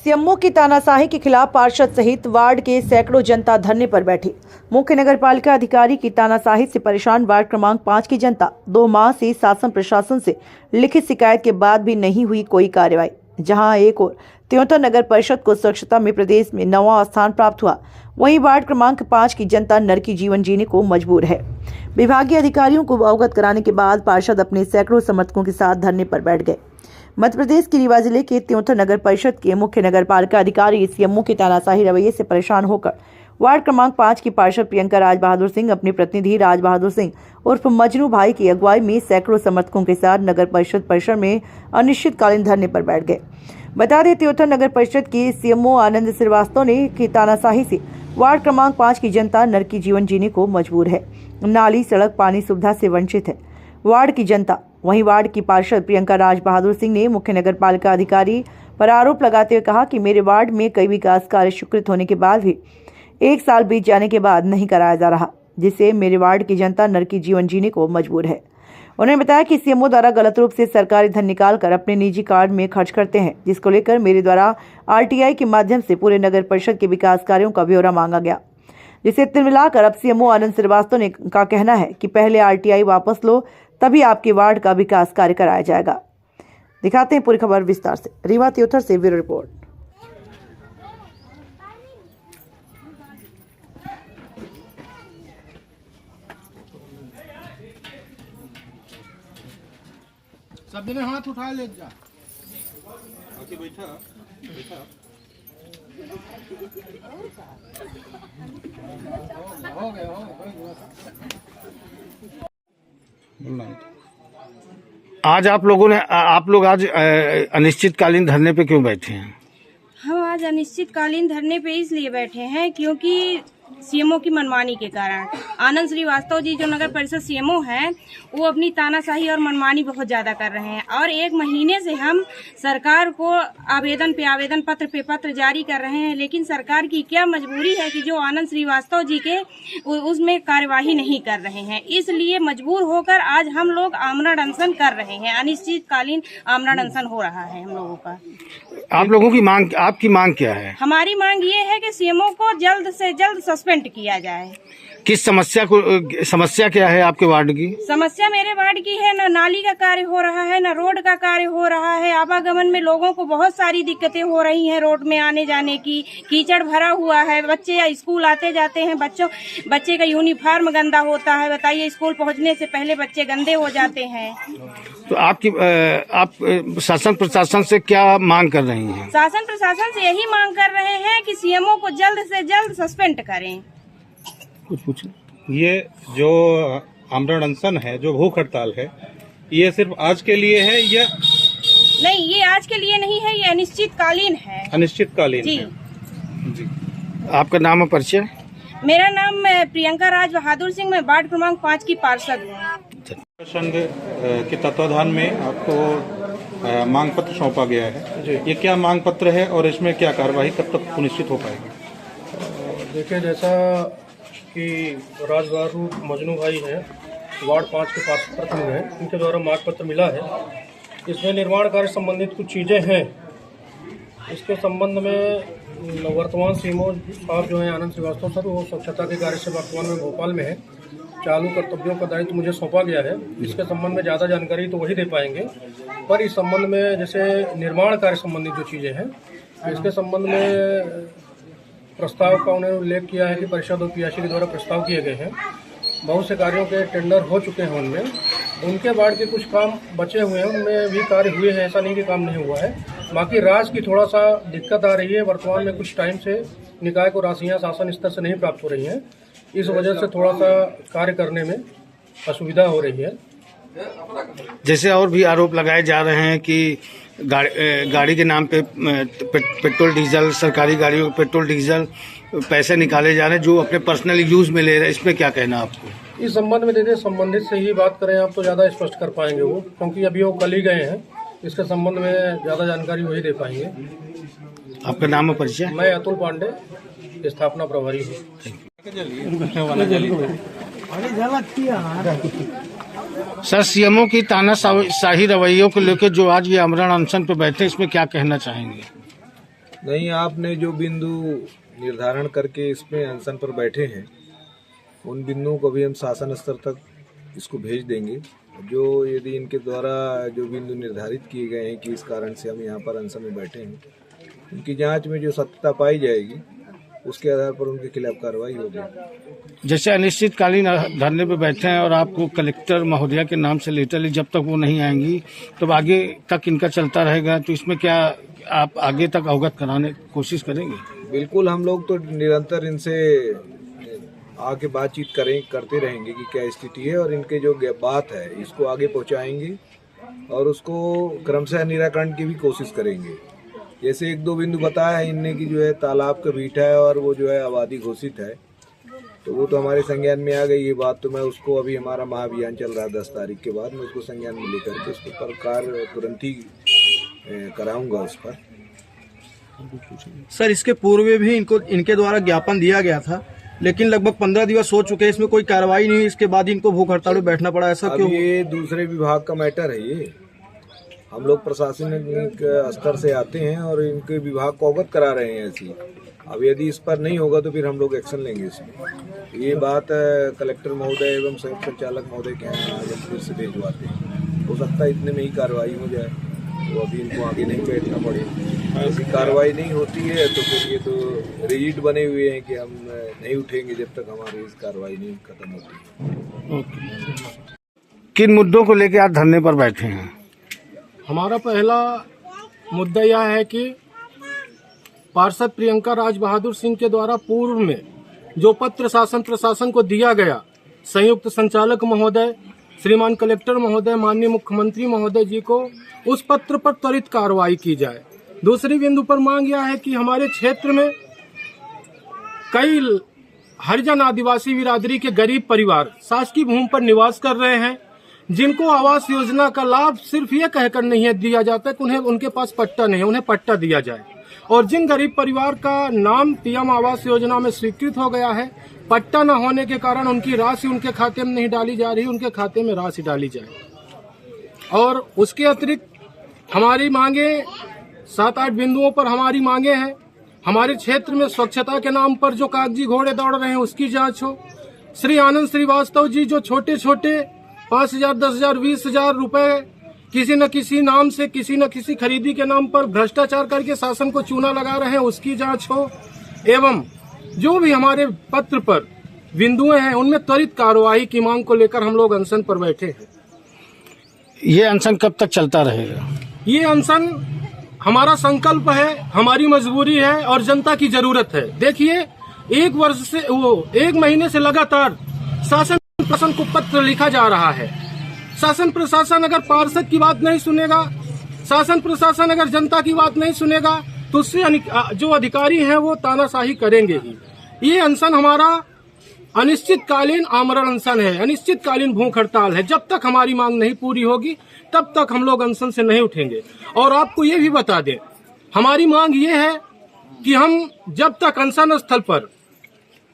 CMO की तानाशाही के खिलाफ पार्षद सहित वार्ड के सैकड़ों जनता धरने पर बैठी। मुख्य नगरपालिका अधिकारी की तानाशाही से परेशान वार्ड क्रमांक 5 की जनता 2 माह से शासन प्रशासन से लिखित शिकायत के बाद भी नहीं हुई कोई कार्रवाई। जहां एक और त्योंतर नगर परिषद को स्वच्छता में प्रदेश में 9वां स्थान प्राप्त हुआ, वहीं वार्ड क्रमांक 5 की जनता नरकी जीवन जीने को मजबूर है। विभागीय अधिकारियों को अवगत कराने के बाद पार्षद अपने सैकड़ों समर्थकों के साथ धरने पर बैठ गए। मध्य प्रदेश के रीवा जिले के त्योंतर नगर परिषद के मुख्य नगरपालिका अधिकारी सीएमओ के तानाशाही रवैये से परेशान होकर वार्ड क्रमांक 5 की पार्षद प्रियंका राज बहादुर सिंह अपने प्रतिनिधि राज बहादुर सिंह उर्फ मजनू भाई की अगुवाई में सैकड़ों समर्थकों के साथ नगर परिषद परिसर में अनिश्चितकालीन धरने पर बैठ गए। बता दें, त्योंतर नगर परिषद के सीएमओ आनंद श्रीवास्तव ने की तानाशाही से वार्ड क्रमांक 5 की जनता नरकी जीवन जीने को मजबूर है। नाली, सड़क, पानी सुविधा से वंचित है वार्ड की जनता। वहीं वार्ड की पार्षद प्रियंका राज बहादुर सिंह ने मुख्य नगरपालिका अधिकारी पर आरोप लगाते हुए कहा कि मेरे वार्ड में कई विकास कार्य स्वीकृत होने के बाद भी 1 साल बीत जाने के बाद नहीं कराया जा रहा, जिससे मेरे वार्ड की जनता नरकी जीवन जीने को मजबूर है। उन्होंने बताया कि सीएमओ द्वारा गलत रूप से सरकारी धन निकालकर अपने निजी कार्ड में खर्च करते हैं, जिसको लेकर मेरे द्वारा आरटीआई के माध्यम से पूरे नगर परिषद के विकास कार्यों का ब्यौरा मांगा गया, जिसे मिलाकर अब सीएमओ आनंद श्रीवास्तव ने का कहना है कि पहले आरटीआई वापस लो, तभी आपके वार्ड का विकास कार्य कराया जाएगा। दिखाते हैं पूरी खबर विस्तार से। रीवा त्योंतर से ब्यूरो रिपोर्ट। सब ने हाथ उठा ले जा बैठा हो गया। आज आप लोग आज अनिश्चितकालीन धरने पे क्यों बैठे हैं? हम आज अनिश्चितकालीन धरने पे इसलिए बैठे हैं क्योंकि सीएमओ की मनमानी के कारण आनंद श्रीवास्तव जी जो नगर परिषद सीएमओ हैं, वो अपनी तानाशाही और मनमानी बहुत ज्यादा कर रहे हैं। और 1 महीने से हम सरकार को आवेदन पे आवेदन, पत्र पे पत्र जारी कर रहे हैं, लेकिन सरकार की क्या मजबूरी है कि जो आनंद श्रीवास्तव जी के उसमें कार्यवाही नहीं कर रहे हैं। इसलिए मजबूर होकर आज हम लोग आमरण अनशन कर रहे हैं। अनिश्चितकालीन आमरण अनशन हो रहा है हम लोगों का। आप लोगों की मांग, आपकी मांग क्या है? हमारी मांग ये है कि सीएमओ को जल्द से जल्द सस्पेंड किया जाए। किस समस्या क्या है आपके वार्ड की? समस्या मेरे वार्ड की है, न नाली का कार्य हो रहा है, न रोड का कार्य हो रहा है। आवागमन में लोगों को बहुत सारी दिक्कतें हो रही हैं। रोड में आने जाने की कीचड़ भरा हुआ है। बच्चे स्कूल आते जाते हैं, बच्चे का यूनिफॉर्म गंदा होता है। बताइए, स्कूल पहुंचने से पहले बच्चे गंदे हो जाते हैं। तो आप शासन प्रशासन से क्या मांग कर रही हैं? शासन प्रशासन से यही मांग कर रहे हैं कि सीएमओ को जल्द से जल्द सस्पेंड करें। कुछ पूछे? ये जो आमरण अनशन है, जो भूख हड़ताल है, ये सिर्फ आज के लिए है या नहीं? ये आज के लिए नहीं है, ये अनिश्चितकालीन है। अनिश्चितकालीन जी। जी। आपका नाम और परिचय? मेरा नाम प्रियंका राज बहादुर सिंह, मैं वार्ड क्रमांक 5 की पार्षद हूँ। संघ के तत्वाधान में आपको मांग पत्र सौंपा गया है। ये क्या मांग पत्र है और इसमें क्या कार्रवाई कब तक सुनिश्चित हो पाएगी? देखिए, जैसा कि राज बहादुर मजनू भाई हैं, वार्ड 5 के पार्षद प्रतिनिधि हैं, इनके द्वारा मांग पत्र मिला है। इसमें निर्माण कार्य संबंधित कुछ चीज़ें हैं। इसके संबंध में वर्तमान सीएमओ साहब जो हैं आनंद श्रीवास्तव सर, वो स्वच्छता के कार्य से वर्तमान में भोपाल में है। चालू कर्तव्यों का दायित्व मुझे सौंपा गया है। इसके संबंध में ज़्यादा जानकारी तो वही दे पाएंगे, पर इस संबंध में जैसे निर्माण कार्य संबंधित जो चीज़ें हैं, इसके संबंध में प्रस्ताव का उन्होंने उल्लेख किया है कि परिषद और पीआईसी के द्वारा प्रस्ताव किए गए हैं। बहुत से कार्यों के टेंडर हो चुके हैं। उनके वार्ड के कुछ काम बचे हुए हैं, उनमें भी कार्य हुए हैं, ऐसा नहीं कि काम नहीं हुआ है। बाकी राशि की थोड़ा सा दिक्कत आ रही है। वर्तमान में कुछ टाइम से निकाय को राशियाँ शासन स्तर से नहीं प्राप्त हो रही हैं। इस वजह से थोड़ा सा कार्य करने में असुविधा हो रही है। जैसे और भी आरोप लगाए जा रहे हैं कि गाड़ी के नाम पे पेट्रोल डीजल, सरकारी गाड़ियों पे पेट्रोल डीजल पैसे निकाले जा रहे हैं जो अपने पर्सनल यूज में ले रहे हैं। इसमें क्या कहना आपको? इस संबंध में देखिए, संबंधित से ही बात करें आप तो ज़्यादा स्पष्ट कर पाएंगे वो, क्योंकि अभी वो कल ही गए हैं। इसके संबंध में ज़्यादा जानकारी वही दे पाएंगे। आपका नाम और परिचय? मैं अतुल पांडे, स्थापना प्रभारी हूँ। सर, सीएमओ की तानाशाही रवैयों को लेकर जो आज ये आमरण अनशन पे बैठे, इसमें क्या कहना चाहेंगे? नहीं, आपने जो बिंदु निर्धारण करके इसमें अनशन पर बैठे हैं उन बिंदुओं को भी हम शासन स्तर तक इसको भेज देंगे। जो यदि इनके द्वारा जो बिंदु निर्धारित किए गए हैं कि इस कारण से हम यहाँ पर अनशन में बैठे हैं, उनकी जांच में जो सत्यता पाई जाएगी उसके आधार पर उनके खिलाफ कार्रवाई होगी। जैसे अनिश्चितकालीन धरने पे बैठे हैं और आपको कलेक्टर महोदया के नाम से लेटर ली, जब तक वो नहीं आएंगी तब आगे तक इनका चलता रहेगा, तो इसमें क्या आप आगे तक अवगत कराने की कोशिश करेंगे? बिल्कुल, हम लोग तो निरंतर इनसे आके बातचीत करते रहेंगे कि क्या स्थिति है और इनके जो बात है इसको आगे पहुंचाएंगे और उसको क्रमशः निराकरण की भी कोशिश करेंगे। जैसे एक दो बिंदु बताया है इनने की जो है तालाब का बीटा है और वो जो है आबादी घोषित है, तो वो तो हमारे संज्ञान में आ गई ये बात। तो मैं उसको अभी हमारा महाअभियान चल रहा है 10 तारीख के बाद, मैं उसको संज्ञान में लेकर के उसको पर कार्य तुरंत ही कराऊंगा उस पर। सर, इसके पूर्व भी इनके द्वारा ज्ञापन दिया गया था, लेकिन लगभग 15 दिवस हो चुके हैं, इसमें कोई कार्रवाई नहीं हुई। इसके बाद इनको भूख हड़ताल में बैठना पड़ा, ऐसा क्यों? ये दूसरे विभाग का मैटर है। ये हम लोग प्रशासनिक स्तर से आते हैं और इनके विभाग को अवगत करा रहे हैं ऐसी। अब यदि इस पर नहीं होगा तो फिर हम लोग एक्शन लेंगे इसमें। ये बात कलेक्टर महोदय एवं संयुक्त संचालक महोदय के यहाँ फिर से भिजवाते हैं। हो सकता है इतने में ही कार्रवाई हो जाए, तो अभी इनको आगे नहीं बैठना पड़े। ऐसी कार्रवाई नहीं होती है तो फिर ये तो रिजिड बने हुए हैं कि हम नहीं उठेंगे जब तक हमारी इस कार्रवाई नहीं खत्म होती। किन मुद्दों को लेकर आप धरने पर बैठे हैं? हमारा पहला मुद्दा यह है कि पार्षद प्रियंका राज बहादुर सिंह के द्वारा पूर्व में जो पत्र शासन प्रशासन को दिया गया, संयुक्त संचालक महोदय, श्रीमान कलेक्टर महोदय, माननीय मुख्यमंत्री महोदय जी को उस पत्र पर त्वरित कार्रवाई की जाए। दूसरी बिंदु पर मांग यह है कि हमारे क्षेत्र में कई हरिजन आदिवासी बिरादरी के गरीब परिवार शासकीय भूमि पर निवास कर रहे हैं, जिनको आवास योजना का लाभ सिर्फ ये कहकर नहीं दिया जाता कि उन्हें उनके पास पट्टा नहीं है, उन्हें पट्टा दिया जाए। और जिन गरीब परिवार का नाम पीएम आवास योजना में स्वीकृत हो गया है, पट्टा न होने के कारण उनकी राशि उनके खाते में नहीं डाली जा रही, उनके खाते में राशि डाली जाए। और उसके अतिरिक्त हमारी मांगे 7-8 बिंदुओं पर हमारी मांगे हैं। हमारे क्षेत्र में स्वच्छता के नाम पर जो कागजी घोड़े दौड़ रहे हैं उसकी जांच हो। श्री आनंद श्रीवास्तव जी जो छोटे छोटे 5,000, 10,000, 20,000 रुपए किसी न किसी नाम से किसी न किसी खरीदी के नाम पर भ्रष्टाचार करके शासन को चूना लगा रहे हैं उसकी जांच हो। एवं जो भी हमारे पत्र पर बिंदुएं हैं उनमें त्वरित कार्रवाई की मांग को लेकर हम लोग अनशन पर बैठे हैं। ये अनशन कब तक चलता रहेगा? ये अनशन हमारा संकल्प है, हमारी मजबूरी है और जनता की जरूरत है। देखिए, एक महीने से लगातार शासन प्रशासन को पत्र लिखा जा रहा है। शासन प्रशासन अगर पार्षद की बात नहीं सुनेगा, शासन प्रशासन अगर जनता की बात नहीं सुनेगा तो उससे जो अधिकारी हैं वो तानाशाही करेंगे ही। ये अनशन हमारा अनिश्चितकालीन आमरण अनशन है, अनिश्चितकालीन भूख हड़ताल है। जब तक हमारी मांग नहीं पूरी होगी तब तक हम लोग अनशन से नहीं उठेंगे। और आपको ये भी बता दें, हमारी मांग ये है कि हम जब तक अनशन स्थल पर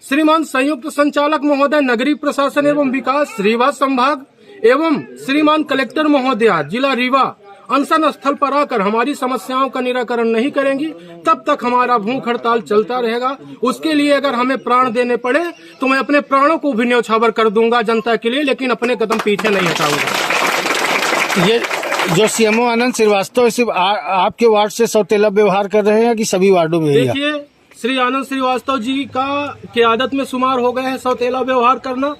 श्रीमान संयुक्त संचालक महोदय नगरीय प्रशासन एवं विकास रीवा संभाग एवं श्रीमान कलेक्टर महोदया जिला रीवा अनशन स्थल पर आकर हमारी समस्याओं का निराकरण नहीं करेंगी तब तक हमारा भूख हड़ताल चलता रहेगा। उसके लिए अगर हमें प्राण देने पड़े तो मैं अपने प्राणों को भी न्यौछावर कर दूंगा जनता के लिए, लेकिन अपने कदम पीछे नहीं हटाऊंगा। ये जो सीएमओ आनंद श्रीवास्तव सिर्फ आपके वार्ड से सौतेला व्यवहार कर रहे हैं कि सभी वार्डों में? देखिए, श्री आनंद श्रीवास्तव जी की आदत में शुमार हो गए हैं सौतेला व्यवहार करना,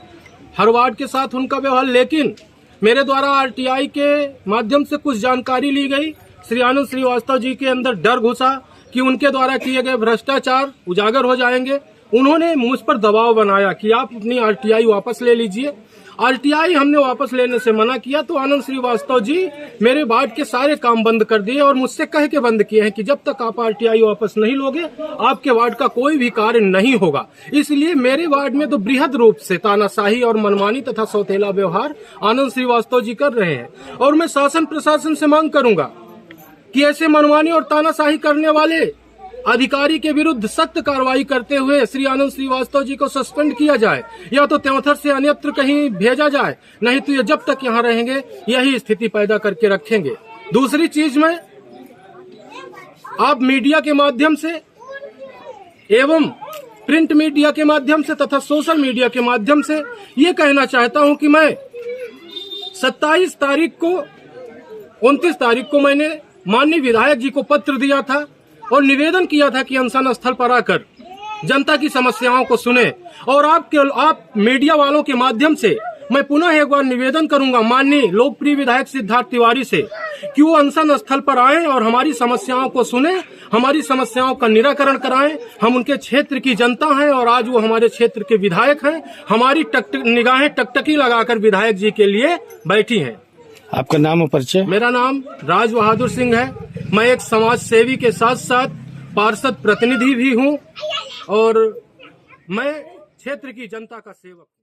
हर वार्ड के साथ उनका व्यवहार। लेकिन मेरे द्वारा आरटीआई के माध्यम से कुछ जानकारी ली गई, श्री आनंद श्रीवास्तव जी के अंदर डर घुसा कि उनके द्वारा किए गए भ्रष्टाचार उजागर हो जाएंगे। उन्होंने मुझ पर दबाव बनाया कि आप अपनी आरटीआई वापस ले लीजिए। आरटीआई हमने वापस लेने से मना किया तो आनंद श्रीवास्तव जी मेरे वार्ड के सारे काम बंद कर दिए और मुझसे कह के बंद किए हैं कि जब तक आप आरटीआई वापस नहीं लोगे आपके वार्ड का कोई भी कार्य नहीं होगा। इसलिए मेरे वार्ड में तो बृहद रूप से तानाशाही और मनमानी तथा सौतेला व्यवहार आनंद श्रीवास्तव जी कर रहे हैं। और मैं शासन प्रशासन से मांग करूंगा कि ऐसे मनमानी और तानाशाही करने वाले अधिकारी के विरुद्ध सख्त कार्रवाई करते हुए श्री आनंद श्रीवास्तव जी को सस्पेंड किया जाए या तो त्योंथर से अन्यत्र कहीं भेजा जाए, नहीं तो ये जब तक यहाँ रहेंगे यही स्थिति पैदा करके रखेंगे। दूसरी चीज में आप मीडिया के माध्यम से एवं प्रिंट मीडिया के माध्यम से तथा सोशल मीडिया के माध्यम से ये कहना चाहता हूं कि मैं 27 तारीख को 29 तारीख को मैंने माननीय विधायक जी को पत्र दिया था और निवेदन किया था कि अनशन स्थल पर आकर जनता की समस्याओं को सुने। और आप मीडिया वालों के माध्यम से मैं पुनः एक बार निवेदन करूंगा माननीय लोकप्रिय विधायक सिद्धार्थ तिवारी से कि वो अनशन स्थल पर आए और हमारी समस्याओं को सुने, हमारी समस्याओं का निराकरण कराएं। हम उनके क्षेत्र की जनता हैं और आज वो हमारे क्षेत्र के विधायक हैं। हमारी निगाहें टकटकी लगाकर विधायक जी के लिए बैठी हैं। आपका नाम और परिचय? मेरा नाम राज बहादुर सिंह है। मैं एक समाज सेवी के साथ साथ पार्षद प्रतिनिधि भी हूँ और मैं क्षेत्र की जनता का सेवक हूँ।